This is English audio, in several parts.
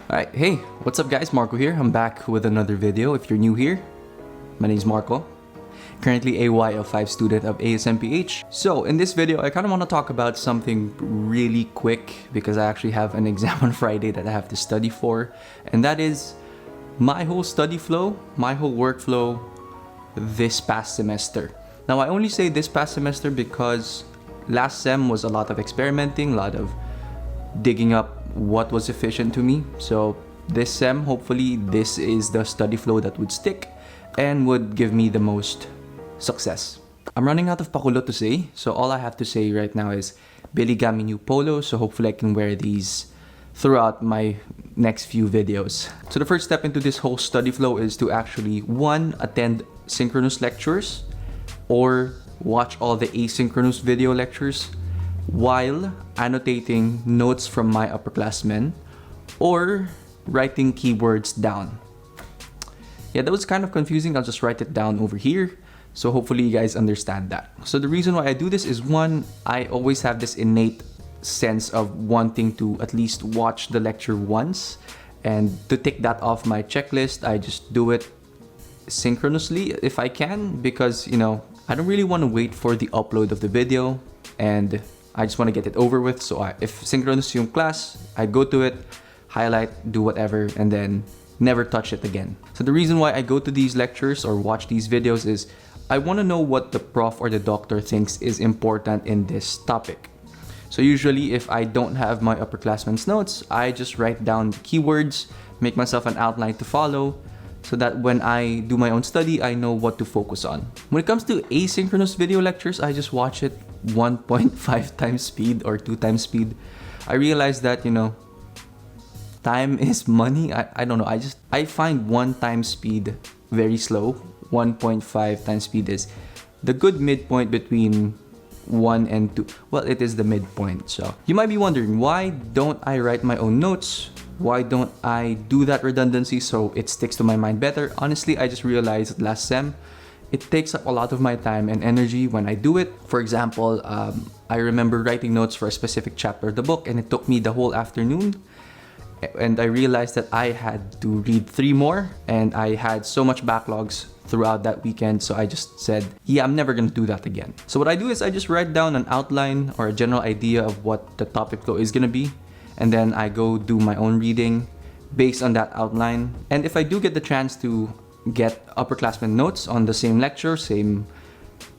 Alright, hey, what's up guys? Marco here. I'm back with another video. If you're new here, my name is Marco. Currently a YL5 student of ASMPH. So in this video, I kind of want to talk about something really quick because I actually have an exam on Friday that I have to study for. And that is my whole study flow, my whole workflow this past semester. Now I only say this past semester because last sem was a lot of experimenting, a lot of digging up what was efficient to me. So this sem, hopefully this is the study flow that would stick and would give me the most success. I'm running out of pakulo to say, so all I have to say right now is Billy got me new polos, so hopefully I can wear these throughout my next few videos. So the first step into this whole study flow is to actually, one, attend synchronous lectures or watch all the asynchronous video lectures while annotating notes from my upperclassmen or writing keywords down. Yeah, that was kind of confusing. I'll just write it down over here. So hopefully you guys understand that. So the reason why I do this is, one, I always have this innate sense of wanting to at least watch the lecture once, and to tick that off my checklist, I just do it synchronously if I can, because you know, I don't really want to wait for the upload of the video and I just want to get it over with. So if synchronous yung class, I go to it, highlight, do whatever, and then never touch it again. So the reason why I go to these lectures or watch these videos is I want to know what the prof or the doctor thinks is important in this topic. So usually if I don't have my upperclassmen's notes, I just write down the keywords, make myself an outline to follow, so that when I do my own study, I know what to focus on. When it comes to asynchronous video lectures, I just watch it 1.5 times speed or 2 times speed. I realized that, you know, time is money. I don't know. I find 1 time speed very slow. 1.5 times speed is the good midpoint between 1 and 2. Well, it is the midpoint. So you might be wondering, why don't I write my own notes? Why don't I do that redundancy so it sticks to my mind better? Honestly, I just realized last sem, it takes up a lot of my time and energy when I do it. For example, I remember writing notes for a specific chapter of the book and it took me the whole afternoon. And I realized that I had to read 3 more and I had so much backlogs throughout that weekend. So I just said, yeah, I'm never gonna do that again. So what I do is I just write down an outline or a general idea of what the topic flow is gonna be. And then I go do my own reading based on that outline. And if I do get the chance to get upperclassmen notes on the same lecture, same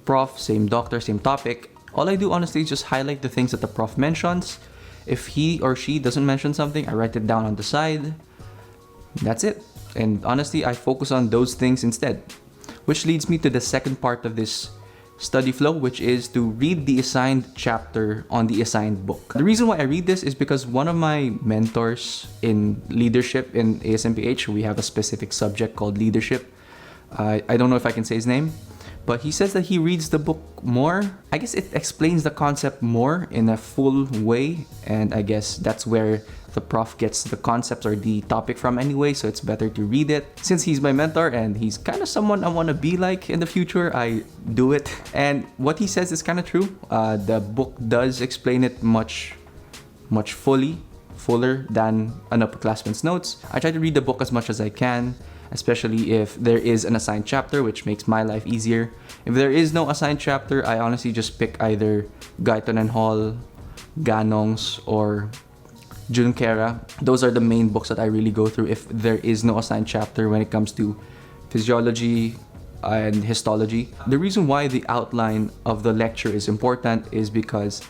prof, same doctor, same topic, all I do honestly is just highlight the things that the prof mentions. If he or she doesn't mention something, I write it down on the side. That's it. And honestly, I focus on those things instead. Which leads me to the second part of this study flow, which is to read the assigned chapter on the assigned book. The reason why I read this is because one of my mentors in leadership in ASMPH, we have a specific subject called leadership. I don't know if I can say his name, but he says that he reads the book more. I guess it explains the concept more in a full way, and I guess that's where the prof gets the concepts or the topic from anyway, so it's better to read it. Since he's my mentor and he's kind of someone I want to be like in the future, I do it. And what he says is kind of true. The book does explain it much fuller than an upperclassman's notes. I try to read the book as much as I can, especially if there is an assigned chapter, which makes my life easier. If there is no assigned chapter, I honestly just pick either Guyton and Hall, Ganong's, or Junquera. Those are the main books that I really go through if there is no assigned chapter when it comes to physiology and histology. The reason why the outline of the lecture is important is because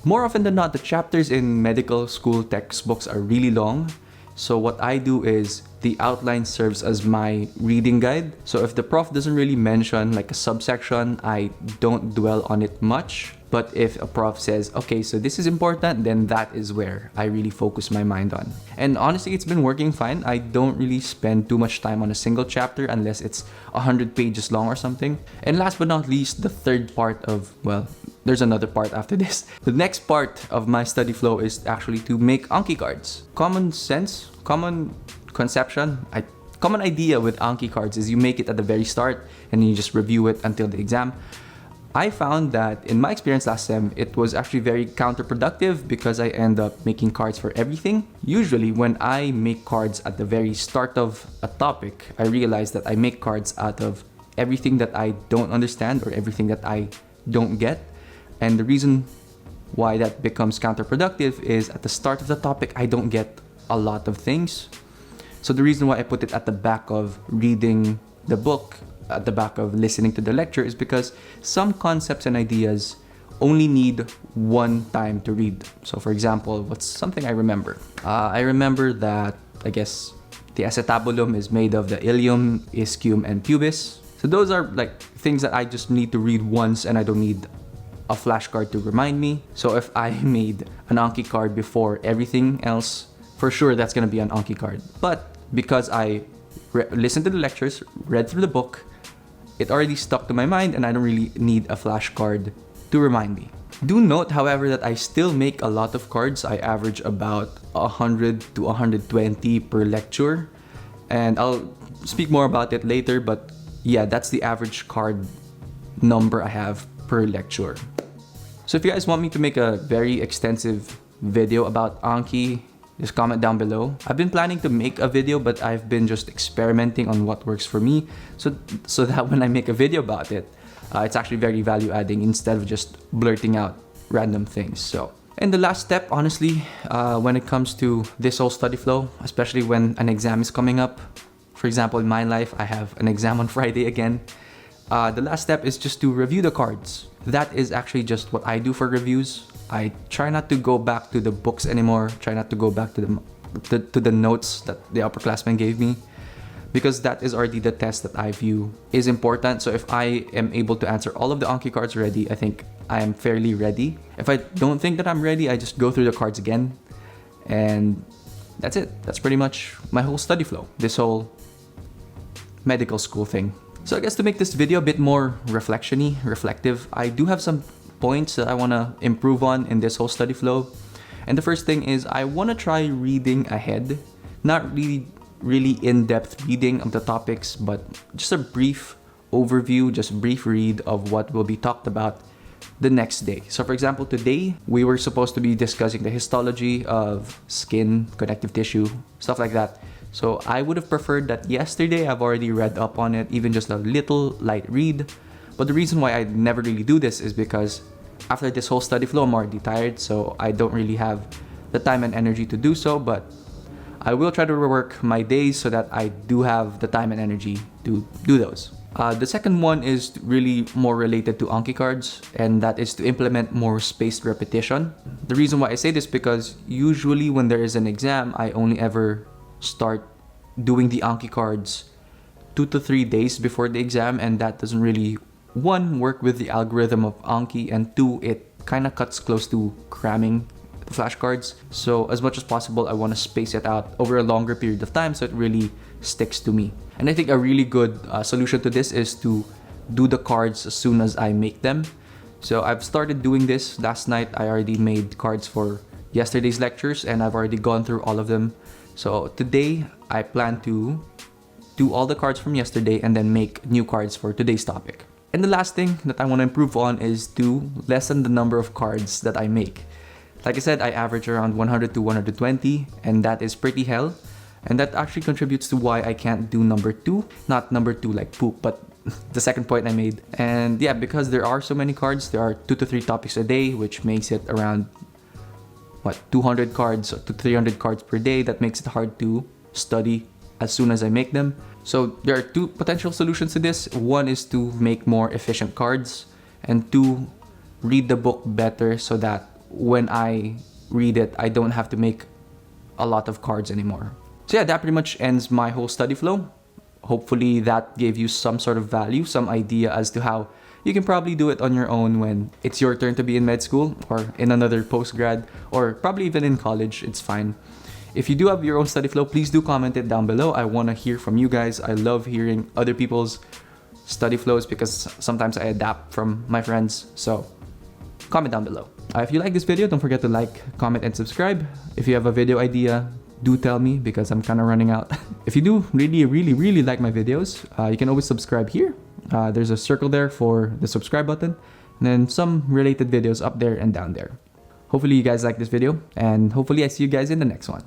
more often than not, the chapters in medical school textbooks are really long. So what I do is the outline serves as my reading guide. So if the prof doesn't really mention like a subsection, I don't dwell on it much. But if a prof says, okay, so this is important, then that is where I really focus my mind on. And honestly, it's been working fine. I don't really spend too much time on a single chapter unless it's 100 pages long or something. And last but not least, the third part of, well, there's another part after this. The next part of my study flow is actually to make Anki cards. Common sense, common conception, common idea with Anki cards is you make it at the very start and you just review it until the exam. I found that in my experience last sem, it was actually very counterproductive because I end up making cards for everything. Usually when I make cards at the very start of a topic, I realize that I make cards out of everything that I don't understand or everything that I don't get. And the reason why that becomes counterproductive is at the start of the topic, I don't get a lot of things. So the reason why I put it at the back of reading the book, at the back of listening to the lecture, is because some concepts and ideas only need one time to read. So for example, what's something I remember? I remember that, I guess, the acetabulum is made of the ilium, ischium, and pubis. So those are like things that I just need to read once and I don't need a flashcard to remind me. So if I made an Anki card before everything else, for sure that's gonna be an Anki card. But because I listened to the lectures, read through the book, it already stuck to my mind and I don't really need a flashcard to remind me. Do note, however, that I still make a lot of cards. I average about 100 to 120 per lecture. And I'll speak more about it later, but yeah, that's the average card number I have per lecture. So if you guys want me to make a very extensive video about Anki, just comment down below. I've been planning to make a video, but I've been just experimenting on what works for me, so that when I make a video about it, it's actually very value adding instead of just blurting out random things. So, and the last step, honestly, when it comes to this whole study flow, especially when an exam is coming up, for example, in my life, I have an exam on Friday again. The last step is just to review the cards. That is actually just what I do for reviews. I try not to go back to the books anymore. Try not to go back to the notes that the upperclassmen gave me, because that is already the test that I view is important. So if I am able to answer all of the Anki cards already, I think I am fairly ready. If I don't think that I'm ready, I just go through the cards again. And that's it. That's pretty much my whole study flow, this whole medical school thing. So I guess to make this video a bit more reflective, I do have some points that I want to improve on in this whole study flow. And the first thing is I want to try reading ahead. Not really in-depth reading of the topics, but just a brief overview, just brief read of what will be talked about the next day. So for example, today we were supposed to be discussing the histology of skin, connective tissue, stuff like that. So I would have preferred that yesterday I've already read up on it, even just a little light read. But the reason why I never really do this is because after this whole study flow, I'm already tired, so I don't really have the time and energy to do so. But I will try to rework my days so that I do have the time and energy to do those. The second one is really more related to Anki cards, and that is to implement more spaced repetition. The reason why I say this is because usually when there is an exam, I only ever start doing the Anki cards 2 to 3 days before the exam, and that doesn't really, one, work with the algorithm of Anki, and two, it kind of cuts close to cramming the flashcards. So as much as possible, I want to space it out over a longer period of time so it really sticks to me. And I think a really good solution to this is to do the cards as soon as I make them. So I've started doing this. Last night, I already made cards for yesterday's lectures and I've already gone through all of them. So today, I plan to do all the cards from yesterday and then make new cards for today's topic. And the last thing that I want to improve on is to lessen the number of cards that I make. Like I said, I average around 100 to 120, and that is pretty hell. And that actually contributes to why I can't do number 2. Not number 2 like poop, but the second point I made. And yeah, because there are so many cards, there are 2 to 3 topics a day, which makes it around, 200 cards to 300 cards per day. That makes it hard to study as soon as I make them. So there are 2 potential solutions to this. One is to make more efficient cards, and 2, read the book better so that when I read it, I don't have to make a lot of cards anymore. So yeah, that pretty much ends my whole study flow. Hopefully that gave you some sort of value, some idea as to how you can probably do it on your own when it's your turn to be in med school or in another postgrad or probably even in college. It's fine. If you do have your own study flow, please do comment it down below. I want to hear from you guys. I love hearing other people's study flows because sometimes I adapt from my friends. So comment down below. If you like this video, don't forget to like, comment, and subscribe. If you have a video idea, do tell me because I'm kind of running out. If you do really like my videos, you can always subscribe here. There's a circle there for the subscribe button. and then some related videos up there and down there. Hopefully you guys like this video, and hopefully I see you guys in the next one.